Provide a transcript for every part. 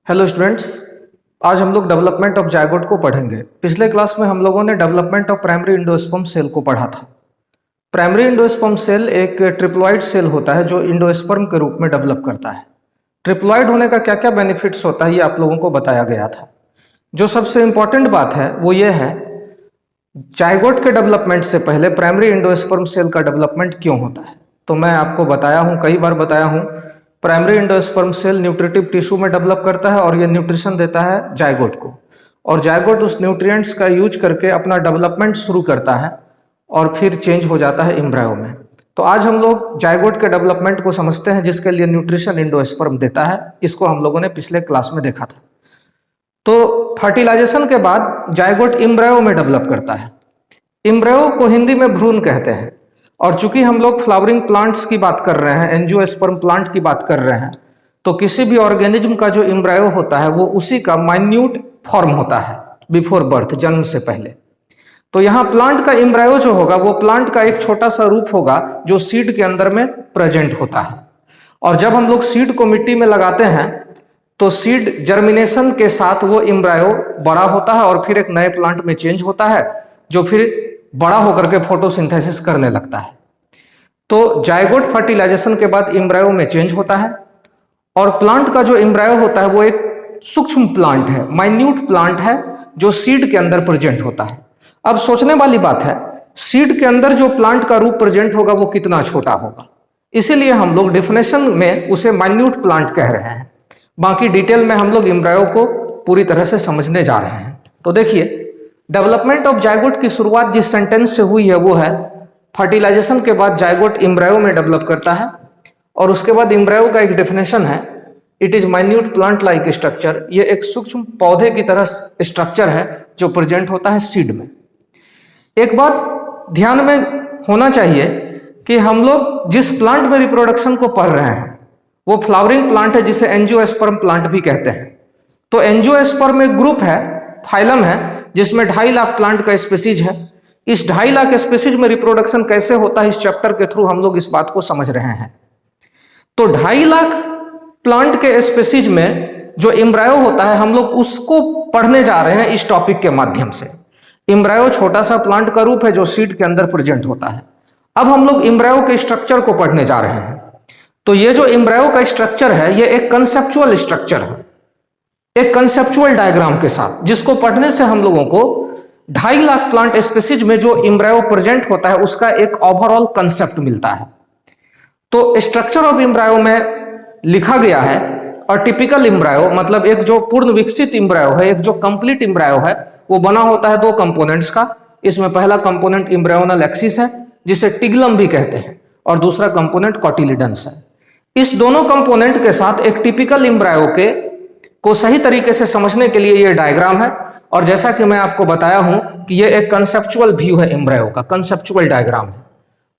Hello students, आज हम लोग डेवलपमेंट ऑफ जायगोट को पढ़ेंगे। पिछले क्लास में हम लोगों ने development of primary endosperm cell को पढ़ा था। प्राइमरी इंडोस्पर्म सेल एक ट्रिप्लॉइड सेल होता है जो इंडोस्पर्म के रूप में डेवलप करता है। ट्रिप्लॉइड होने का क्या क्या बेनिफिट्स होता है ये आप लोगों को बताया गया था। जो सबसे इंपॉर्टेंट बात है वो ये है, जायगोट के डेवलपमेंट से पहले प्राइमरी इंडोस्पर्म सेल का डेवलपमेंट क्यों होता है। तो मैं आपको बताया हूँ, कई बार बताया हूँ, primary endosperm cell nutritive tissue में डेवलप करता है और ये न्यूट्रिशन देता है जायगोट को, और जायगोट उस न्यूट्रिएंट्स का यूज करके अपना डेवलपमेंट शुरू करता है और फिर चेंज हो जाता है एम्ब्रायो में। तो आज हम लोग जायगोट के डेवलपमेंट को समझते हैं, जिसके लिए न्यूट्रिशन इंडोस्पर्म देता है। इसको हम लोगों ने पिछले क्लास में देखा था। तो फर्टिलाइजेशन के बाद जायगोट एम्ब्रायो में डेवलप करता है। एम्ब्रायो को हिंदी में भ्रूण कहते हैं, और चूंकि हम लोग फ्लावरिंग प्लांट्स की बात कर रहे हैं, एंजियोस्पर्म प्लांट की बात कर रहे हैं, तो किसी भी ऑर्गेनिज्म का जो एम्ब्रायो होता है वो उसी का माइन्यूट फॉर्म होता है बिफोर बर्थ, जन्म से पहले। तो यहाँ प्लांट का एम्ब्रायो जो होगा वो प्लांट का एक छोटा सा रूप होगा जो सीड के अंदर में प्रेजेंट होता है। और जब हम लोग सीड को मिट्टी में लगाते हैं तो सीड जर्मिनेशन के साथ वो एम्ब्रायो बड़ा होता है और फिर एक नए प्लांट में चेंज होता है, जो फिर बड़ा होकर के फोटोसिंथेसिस करने लगता है। तो जायगोट फर्टिलाइजेशन के बाद एम्ब्रायो में चेंज होता है, और प्लांट का जो एम्ब्रायो होता है वो एक सूक्ष्म प्लांट है, माइन्यूट प्लांट है जो सीड के अंदर प्रेजेंट होता है। अब सोचने वाली बात है, सीड के अंदर जो प्लांट का रूप प्रेजेंट होगा वो कितना छोटा होगा, इसीलिए हम लोग डेफिनेशन में उसे माइन्यूट प्लांट कह रहे हैं। बाकी डिटेल में हम लोग एम्ब्रायो को पूरी तरह से समझने जा रहे हैं। तो देखिए, डेवलपमेंट ऑफ जायगोट की शुरुआत जिस सेंटेंस से हुई है वो है, फर्टिलाइजेशन के बाद जायगोट एम्ब्रायो में डेवलप करता है, और उसके बाद एम्ब्रायो का एक डेफिनेशन है, it is minute plant like structure. ये एक सूक्ष्म पौधे की तरह स्ट्रक्चर है जो प्रेजेंट होता है सीड में। एक बात ध्यान में होना चाहिए कि हम लोग जिस प्लांट में रिप्रोडक्शन को पढ़ रहे हैं वो फ्लावरिंग प्लांट है, जिसे एंजियोस्पर्म प्लांट भी कहते हैं। तो एंजियोस्पर्म एक ग्रुप है, फाइलम है, जिसमें 2.5 लाख प्लांट का स्पीसीज है। इस 2.5 लाख स्पीसीज में रिप्रोडक्शन कैसे होता है, इस चैप्टर के थ्रू हम लोग इस बात को समझ रहे हैं। तो 2.5 लाख प्लांट के स्पीसीज में जो एम्ब्रायो होता है, हम लोग उसको पढ़ने जा रहे हैं इस टॉपिक के माध्यम से। एम्ब्रायो छोटा सा प्लांट का रूप है जो सीड के अंदर प्रेजेंट होता है। अब हम लोग एम्ब्रायो के स्ट्रक्चर को पढ़ने जा रहे हैं। तो ये जो एम्ब्रायो का स्ट्रक्चर है ये एक कंसेप्चुअल स्ट्रक्चर है, एक कंसेप्चुअल डायग्राम के साथ, जिसको पढ़ने से हम लोगों को 2.5 लाख प्लांट स्पीसीज में जो एम्ब्रायो प्रेजेंट होता है उसका एक ओवरऑल कंसेप्ट मिलता है। तो स्ट्रक्चर ऑफ एम्ब्रायो में लिखा गया है, और टिपिकल एम्ब्रायो मतलब एक जो पूर्ण विकसित एम्ब्रायो है, एक जो कंप्लीट एम्ब्रायो है, वो बना होता है 2 कंपोनेंट्स का। इसमें पहला कंपोनेंट एम्ब्रायोनल एक्सिस है, जिसे टिग्लम भी कहते हैं, और दूसरा कंपोनेंट कोटिलिडन्स है। इस दोनों कंपोनेंट के साथ एक टिपिकल एम्ब्रायो को सही तरीके से समझने के लिए यह डायग्राम है। और जैसा कि मैं आपको बताया हूं कि यह एक कंसेप्चुअल व्यू है एम्ब्रायो का, कंसेप्चुअल डायग्राम है।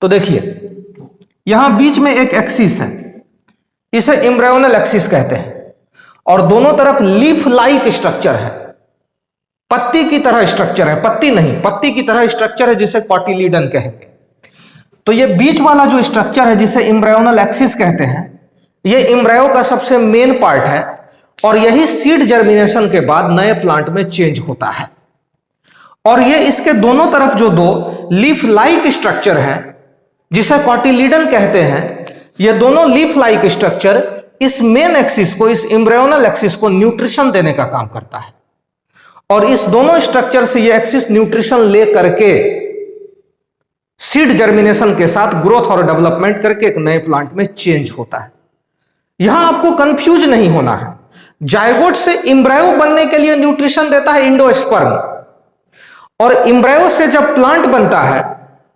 तो देखिए, यहां बीच में एक एक्सिस है, इसे एम्ब्रायोनल एक्सिस कहते हैं, और दोनों तरफ लीफ लाइक स्ट्रक्चर है, पत्ती की तरह स्ट्रक्चर है, पत्ती नहीं, पत्ती की तरह स्ट्रक्चर है जिसे कोटिलिडन कहेंगे। तो ये बीच वाला जो स्ट्रक्चर है जिसे एम्ब्रायोनल एक्सिस कहते हैं, ये एम्ब्रायो का सबसे मेन पार्ट है, और यही सीड जर्मिनेशन के बाद नए प्लांट में चेंज होता है। और ये इसके दोनों तरफ जो 2 लीफ लाइक स्ट्रक्चर है जिसे कोटिलिडन कहते हैं, ये दोनों लीफ लाइक स्ट्रक्चर इस मेन एक्सिस को, इस एम्ब्रायोनल एक्सिस को न्यूट्रिशन देने का काम करता है। और इस दोनों स्ट्रक्चर से ये एक्सिस न्यूट्रिशन ले करके सीड जर्मिनेशन के साथ ग्रोथ और डेवलपमेंट करके एक नए प्लांट में चेंज होता है। यहां आपको कंफ्यूज नहीं होना है, जायगोट से एम्ब्रायो बनने के लिए न्यूट्रिशन देता है इंडोस्पर्म, और एम्ब्रायो से जब प्लांट बनता है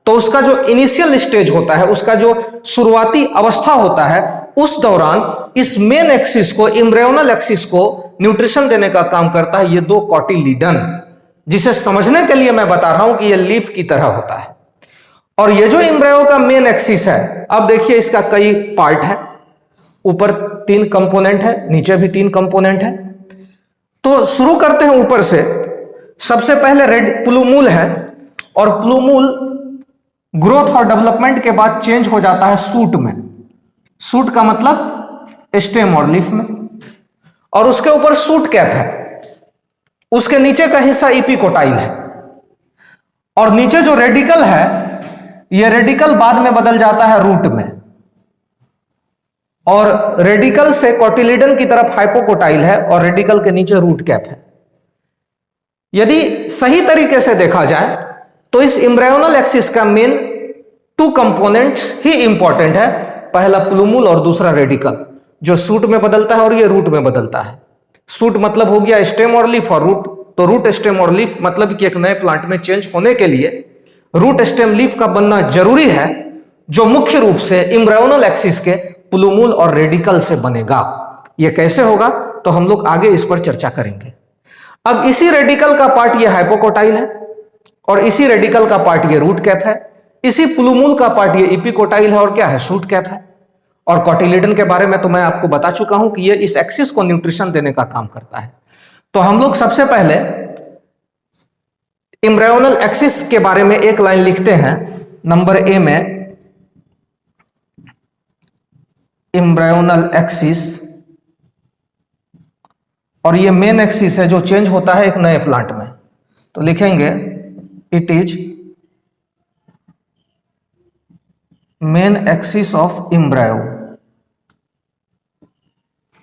तो उसका जो इनिशियल स्टेज होता है, उसका जो शुरुआती अवस्था होता है, उस दौरान इस मेन एक्सिस को, एम्ब्रायोनल एक्सिस को न्यूट्रिशन देने का काम करता है ये 2 कोटिलिडन, जिसे समझने के लिए मैं बता रहा हूं कि यह लीफ की तरह होता है। और ये जो एम्ब्रायो का मेन एक्सिस है, अब देखिए इसका कई पार्ट है, ऊपर 3 कंपोनेंट है, नीचे भी 3 कंपोनेंट है। तो शुरू करते हैं ऊपर से। सबसे पहले रेड प्लूमूल है, और प्लूमूल ग्रोथ और डेवलपमेंट के बाद चेंज हो जाता है सूट में। सूट का मतलब स्टेम और लीफ में। और उसके ऊपर शूट कैप है, उसके नीचे का हिस्सा इपिकोटाइल है, और नीचे जो रेडिकल है यह रेडिकल बाद में बदल जाता है रूट में, और रेडिकल से कोटिलिडन की तरफ हाइपोकोटाइल है और रेडिकल के नीचे रूट कैप है। यदि सही तरीके से देखा जाए तो इस एम्ब्रायोनल एक्सिस का मेन 2 कंपोनेंट्स ही इंपॉर्टेंट है, पहला प्लूमूल और दूसरा रेडिकल, जो शूट में बदलता है और ये रूट में बदलता है। शूट मतलब हो गया स्टेम और लीफ, और रूट तो रूट स्टेम और लीफ मतलब कि एक नए प्लांट में चेंज होने के लिए रूट स्टेम लीफ का बनना जरूरी है, जो मुख्य रूप से एम्ब्रायोनल एक्सिस के प्लूमूल और रेडिकल से बनेगा। यह कैसे होगा तो हम लोग आगे इस पर चर्चा करेंगे। अब इसी रेडिकल का पार्ट ये हाइपोकोटाइल है, और इसी रेडिकल का पार्ट ये रूट कैप है, इसी प्लूमूल का पार्ट ये इपिकोटाइल है, और क्या है, शूट कैप है। और कोटिलिडन के बारे में तो मैं आपको बता चुका हूं कि ये इस एक्सिस को न्यूट्रिशन देने का काम करता है। तो हम लोग सबसे पहले एम्ब्रायोनल एक्सिस के बारे में एक लाइन लिखते हैं नंबर ए में, एम्ब्रायोनल एक्सिस, और ये मेन एक्सिस है जो चेंज होता है एक नए प्लांट में। तो लिखेंगे it is main axis of embryo.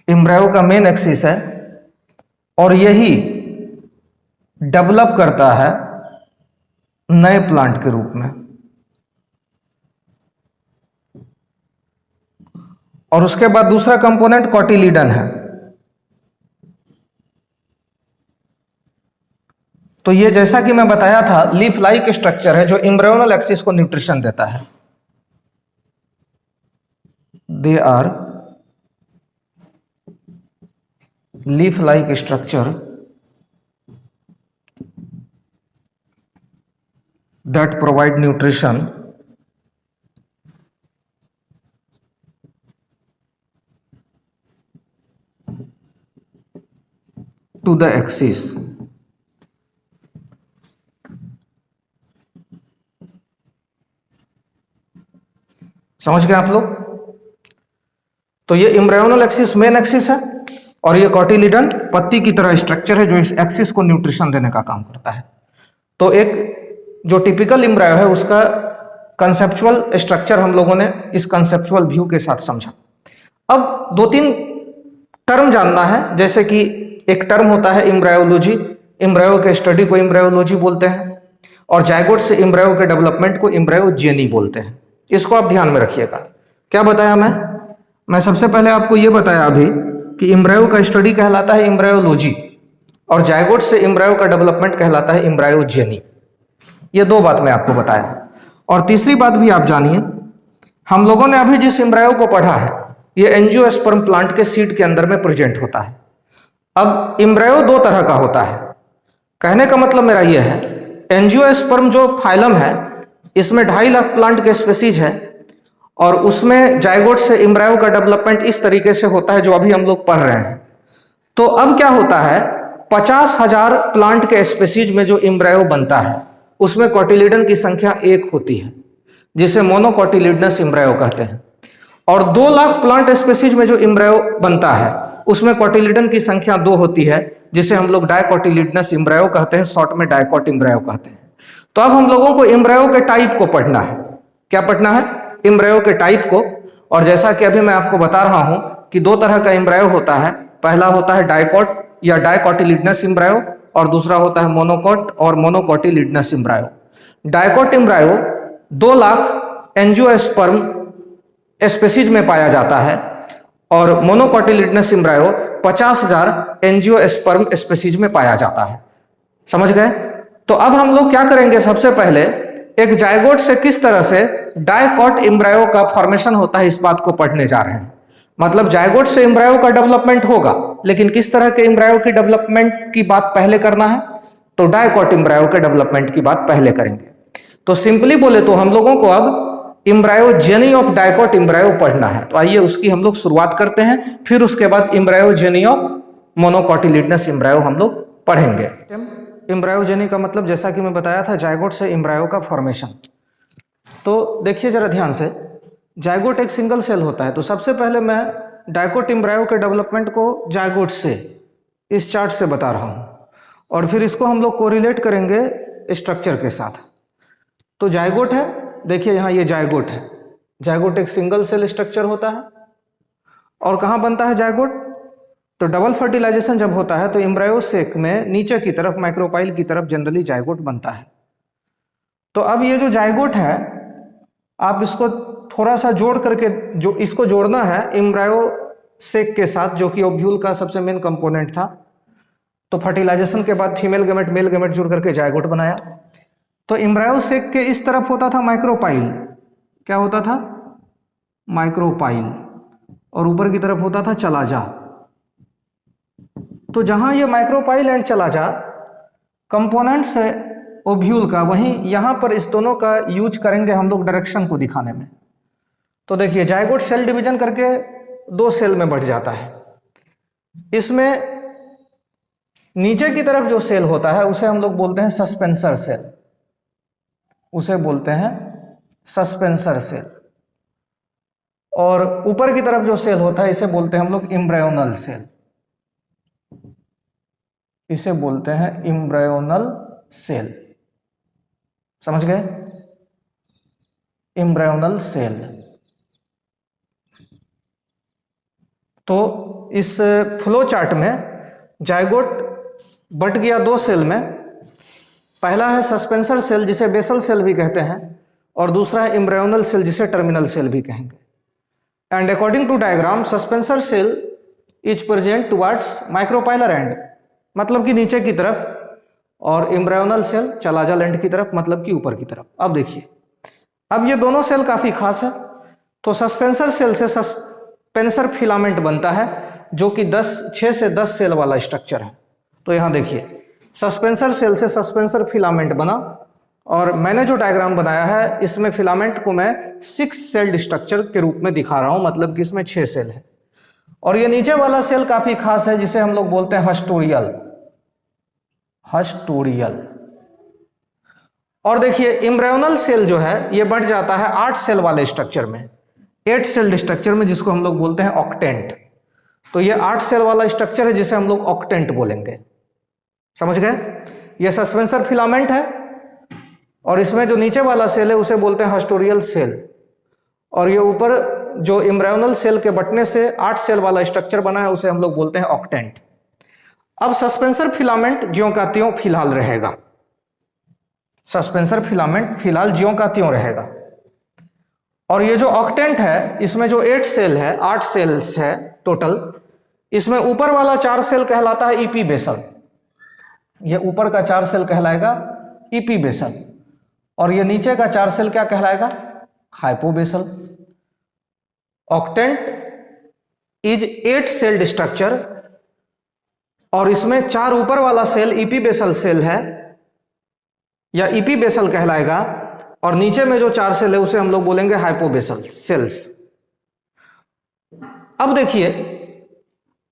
Embryo का मेन एक्सिस है और यही डेवलप करता है नए प्लांट के रूप में। और उसके बाद दूसरा कंपोनेंट कोटिलिडन है। तो ये जैसा कि मैं बताया था लीफ लाइक स्ट्रक्चर है जो एम्ब्रायोनल एक्सिस को न्यूट्रिशन देता है। They are leaf like structure that provide nutrition to the axis। समझ गए आप लोग? तो ये एम्ब्रायोनल एक्सिस मेन एक्सिस है और ये कोटिलिडन पत्ती की तरह स्ट्रक्चर है जो इस एक्सिस को न्यूट्रिशन देने का काम करता है। तो एक जो टिपिकल एम्ब्रायो है उसका कंसेप्चुअल स्ट्रक्चर हम लोगों ने इस कंसेप्चुअल व्यू के साथ समझा। अब 2-3 टर्म जानना है, जैसे कि एक टर्म होता है एम्ब्रायोलॉजी, एम्ब्रायो के स्टडी को एम्ब्रायोलॉजी बोलते हैं, और जायगोट से एम्ब्रायो के डेवलपमेंट को एम्ब्रायोजेनी बोलते हैं। इसको आप ध्यान में रखिएगा। क्या बताया मैं सबसे पहले आपको यह बताया अभी कि एम्ब्रायो का स्टडी कहलाता है एम्ब्रायोलॉजी और जायगोट से एम्ब्रायो का डेवलपमेंट कहलाता है एम्ब्रायोजेनी। ये 2 बात मैं आपको बताया। और तीसरी बात भी आप जानिए, हम लोगों ने अभी जिस एम्ब्रायो को पढ़ा है ये एंजियोस्पर्म प्लांट के सीड के अंदर में प्रेजेंट होता है। अब एम्ब्रायो 2 तरह का होता है। कहने का मतलब मेरा यह है, एंजियोस्पर्म जो फाइलम है इसमें 2.5 लाख प्लांट के स्पीसीज है और उसमें जायगोट से एम्ब्रायो का डेवलपमेंट इस तरीके से होता है जो अभी हम लोग पढ़ रहे हैं। तो अब क्या होता है, 50,000 प्लांट के स्पीसीज में जो एम्ब्रायो बनता है उसमें कोटिलिडन की संख्या 1 होती है जिसे मोनोकोटिलिडनस एम्ब्रायो कहते हैं, और 2 लाख प्लांट स्पीसीज में जो एम्ब्रायो बनता है उसमें कोटिलिडन की संख्या 2 होती है जिसे हम लोग डाइकोटिलिडनस एम्ब्रायो कहते हैं, शॉर्ट में डाइकोट एम्ब्रायो कहते हैं। तो अब हम लोगों को एम्ब्रायो के टाइप को पढ़ना है। क्या पढ़ना है? एम्ब्रायो के टाइप को। और जैसा कि अभी मैं आपको बता रहा हूं कि 2 तरह का एम्ब्रायो होता है, पहला होता है डाइकोट या डाइकोटिलिडनस एम्ब्रायो और दूसरा होता है मोनोकोट और monocotyledonous embryo. Dicot embryo 2 lakh angiosperm species में पाया जाता है और मोनोकोटिलिडनस एम्ब्रायो 50,000 एंजियोस्पर्म स्पीसीज में पाया जाता है। समझ गए? तो अब हम लोग क्या करेंगे, सबसे पहले एक जायगोट से किस तरह से डाइकोट एम्ब्रायो का फॉर्मेशन होता है इस बात को पढ़ने जा रहे हैं। मतलब जायगोट से एम्ब्रायो का डेवलपमेंट होगा, लेकिन किस तरह के एम्ब्रायो की डेवलपमेंट की बात पहले करना है, तो डाइकोट एम्ब्रायो के डेवलपमेंट की बात पहले करेंगे। तो सिंपली बोले तो हम लोगों को अब एम्ब्रायोजेनी ऑफ डाइकोट एम्ब्रायो पढ़ना है। तो आइए उसकी हम लोग शुरुआत करते हैं, फिर उसके बाद एम्ब्रायोजेनी ऑफ मोनोकोटिलिडनस एम्ब्रायो हम लोग पढ़ेंगे। एम्ब्रायोजेनी का मतलब जैसा कि मैं बताया था जायगोट से एम्ब्रायो का फॉर्मेशन। तो देखिए जरा ध्यान से, जायगोट एक सिंगल सेल होता है। तो सबसे पहले मैं डाइकोट एम्ब्रायो के डेवलपमेंट को जायगोट से इस चार्ट से बता रहा हूँ और फिर इसको हम लोग कोरिलेट करेंगे स्ट्रक्चर के साथ। तो जायगोट है, देखिए यहाँ ये जायगोट है। जायगोट एक सिंगल सेल स्ट्रक्चर होता है और कहाँ बनता है जायगोट? तो डबल फर्टिलाइजेशन जब होता है तो एम्ब्रायो सेक में नीचे की तरफ माइक्रोपाइल की तरफ जनरली जायगोट बनता है। तो अब ये जो जायगोट है आप इसको थोड़ा सा जोड़ करके, जो इसको जोड़ना है एम्ब्रायो सेक के साथ जो कि ओव्यूल का सबसे मेन कंपोनेंट था। तो फर्टिलाइजेशन के बाद फीमेल गैमेट मेल गैमेट जुड़ करके जायगोट बनाया। तो एम्ब्रायो सेक के इस तरफ होता था माइक्रोपाइल, क्या होता था? माइक्रोपाइल, और ऊपर की तरफ होता था चलाजा। तो जहां ये माइक्रोपाइल एंड चलाजा कंपोनेंट्स है ओव्यूल का, वहीं यहां पर इस दोनों का यूज करेंगे हम लोग डायरेक्शन को दिखाने में। तो देखिए जायगोट सेल डिवीजन करके 2 सेल में बढ़ जाता है। इसमें नीचे की तरफ जो सेल होता है उसे हम लोग बोलते हैं सस्पेंसर सेल, उसे बोलते हैं सस्पेंसर सेल। और ऊपर की तरफ जो सेल होता है इसे बोलते हैं हम लोग एम्ब्रायोनल सेल, इसे बोलते हैं एम्ब्रायोनल सेल। समझ गए? Embryonal cell. तो इस फ्लो चार्ट में जायगोट बट गया 2 सेल में। पहला है सस्पेंसर सेल जिसे बेसल सेल भी कहते हैं, और दूसरा है एम्ब्रायोनल सेल जिसे टर्मिनल सेल भी कहेंगे। And according to diagram suspensor cell is present towards micropylar end, मतलब कि नीचे की तरफ, और एम्ब्रायोनल सेल चलाजा एंड की तरफ, मतलब कि ऊपर की तरफ। अब देखिए, अब ये दोनों सेल काफी खास है। तो सस्पेंसर सेल से सस्पेंसर फिलामेंट बनता है जो कि 6 से 10 सेल वाला स्ट्रक्चर है। तो यहां देखिए सस्पेंसर सेल से सस्पेंसर फिलामेंट बना, और मैंने जो डायग्राम बनाया है इसमें फिलामेंट को मैं 6 सेल्ड स्ट्रक्चर के रूप में दिखा रहा हूं, मतलब कि इसमें 6 सेल है। और ये नीचे वाला सेल काफी खास है जिसे हम लोग बोलते हैं हस्टोरियल, हस्टोरियल। और देखिए एम्ब्रायोनल सेल जो है ये बढ़ जाता है 8 सेल वाले स्ट्रक्चर में, 8 सेल्ड स्ट्रक्चर में, जिसको हम लोग बोलते हैं ऑक्टेंट। तो ये 8 सेल वाला स्ट्रक्चर है जिसे हम लोग ऑक्टेंट बोलेंगे। समझ गए? ये सस्पेंसर फिलामेंट है और इसमें जो नीचे वाला सेल है उसे बोलते हैं हस्टोरियल सेल, और ये ऊपर जो एम्ब्रायोनल सेल के बटने से 8 सेल वाला स्ट्रक्चर बना है उसे हम लोग बोलते हैं ऑक्टेंट। अब सस्पेंसर फिलामेंट ज्यों का त्यों फिलहाल रहेगा, सस्पेंसर फिलामेंट फिलहाल ज्यों का त्यों रहेगा। और ये जो ऑक्टेंट है इसमें जो 8 सेल है, 8 सेल्स है टोटल, इसमें ऊपर वाला 4 सेल कहलाता है ईपी बेसल, ये ऊपर का 4 सेल कहलाएगा ईपी बेसल, और ये नीचे का 4 सेल क्या कहलाएगा? Hypobasal. Octant is 8 sailed structure, और इसमें 4 ऊपर वाला सेल ईपी बेसल सेल है या ईपी बेसल कहलाएगा, और नीचे में जो 4 सेल है उसे हम लोग बोलेंगे हाइपोबेसल सेल्स। अब देखिए,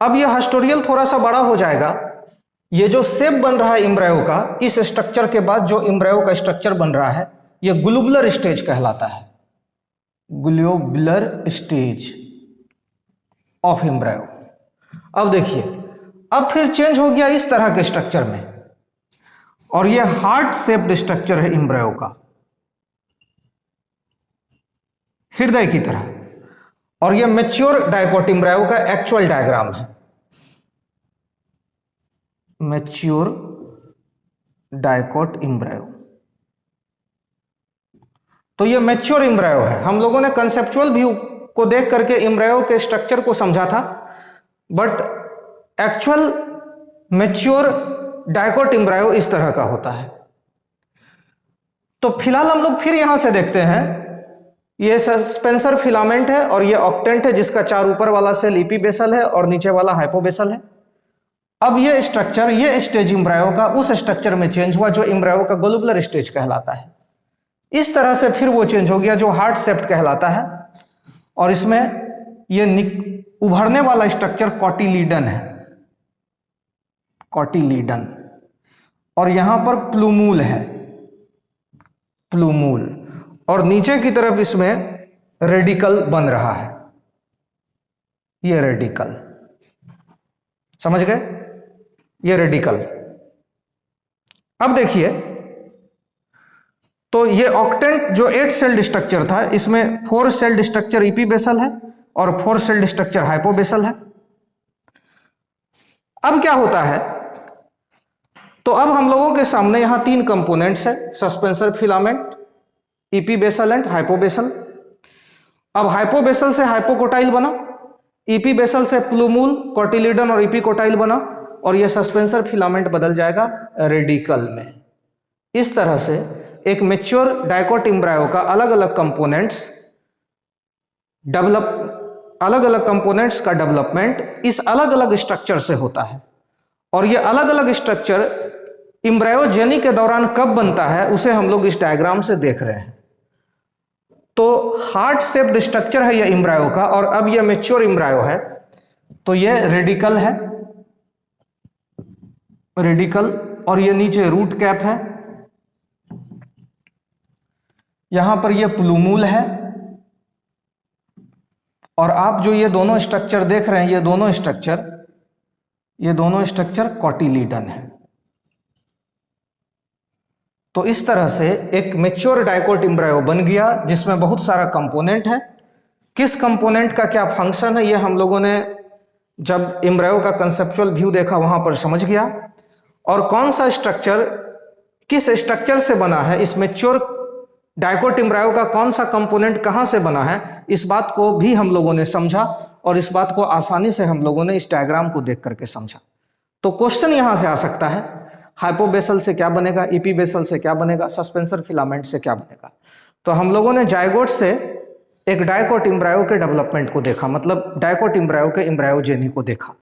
अब ये हस्टोरियल थोड़ा सा बड़ा हो जाएगा। ये जो शेप बन रहा है एम्ब्रायो का, इस स्ट्रक्चर के बाद जो एम्ब्रायो का स्ट्रक्चर बन रहा है ये ग्लोबुलर स्टेज कहलाता है, ग्लोबुलर स्टेज ऑफ एम्ब्रायो। अब देखिए, अब फिर चेंज हो गया इस तरह के स्ट्रक्चर में, और ये हार्ट शेप्ड स्ट्रक्चर है एम्ब्रायो का, हृदय की तरह, और ये मैच्योर डाइकोट एम्ब्रायो का एक्चुअल डायग्राम है, मैच्योर डाइकोट एम्ब्रायो। तो ये मैच्योर एम्ब्रायो है। हम लोगों ने कंसेप्चुअल व्यू को देख करके एम्ब्रायो के स्ट्रक्चर को समझा था, but actual mature dicot embryo इस तरह का होता है। तो फिलहाल हम लोग फिर यहां से देखते हैं, ये सस्पेंसर फिलामेंट है और ये ऑक्टेंट है जिसका 4 ऊपर वाला सेल ईपी बेसल है और नीचे वाला हाइपोबेसल है। अब ये स्ट्रक्चर, ये स्टेज एम्ब्रायो का उस स्ट्रक्चर में चेंज हुआ जो एम्ब्रायो का ग्लोबुलर स्टेज कहलाता है। इस तरह से फिर वो चेंज हो गया जो हार्ट शेप्ड कहलाता है, और इसमें ये उभरने वाला स्ट्रक्चर कॉटिलीडन है, कॉटिलीडन, और यहां पर प्लूमूल है, प्लूमूल, और नीचे की तरफ इसमें रेडिकल बन रहा है। ये रेडिकल, समझ गए, ये रेडिकल। अब देखिए, तो ये ऑक्टेंट जो 8 सेल्ड स्ट्रक्चर था, इसमें 4 सेल्ड स्ट्रक्चर इपीबेसल है और 4 सेल्ड स्ट्रक्चर हाइपोबेसल है। अब क्या होता है, तो अब हम लोगों के सामने यहां 3 कंपोनेंट्स है, सस्पेंसर फिलामेंट, इपीबेसल एंड हाइपोबेसल। अब हाइपोबेसल से हाइपोकोटाइल बना, इपीबेसल से प्लूमूल, कोटिलीडन और इपीकोटाइल बना, और यह सस्पेंसर फिलामेंट बदल जाएगा रेडिकल में। इस तरह से एक मैच्योर डाइकोट एम्ब्रायो का अलग अलग कंपोनेंट्स का डेवलपमेंट इस अलग अलग स्ट्रक्चर से होता है। और ये अलग अलग स्ट्रक्चर एम्ब्रायोजेनी के दौरान कब बनता है उसे हम लोग इस डायग्राम से देख रहे हैं। तो हार्ट शेप्ड स्ट्रक्चर है यह एम्ब्रायो का, और अब यह मैच्योर एम्ब्रायो है, तो यह रेडिकल है, रेडिकल, और यह नीचे रूट कैप है, यहां पर यह प्लूमूल है, और आप जो ये दोनों स्ट्रक्चर देख रहे हैं, ये दोनों स्ट्रक्चर कोटिलीडन है। तो इस तरह से एक मैच्योर डाइकोट एम्ब्रायो बन गया जिसमें बहुत सारा कंपोनेंट है। किस कंपोनेंट का क्या फंक्शन है, ये हम लोगों ने जब एम्ब्रायो का कंसेप्चुअल व्यू देखा वहां पर समझ गया। और कौन सा स्ट्रक्चर किस स्ट्रक्चर से बना है, इस मैच्योर डाइकोट एम्ब्रायो का कौन सा कंपोनेंट कहां से बना है, इस बात को भी हम लोगों ने समझा, और इस बात को आसानी से हम लोगों ने इस डायग्राम को देख करके समझा। तो क्वेश्चन यहां से आ सकता है, हाइपोबेसल से क्या बनेगा, इपीबेसल से क्या बनेगा, सस्पेंसर फिलामेंट से क्या बनेगा। तो हम लोगों ने जाइगोट से एक डाइकोट एम्ब्रायो के डेवलपमेंट को देखा, मतलब डाइकोट एम्ब्रायो के एम्ब्रायोजेनी को देखा।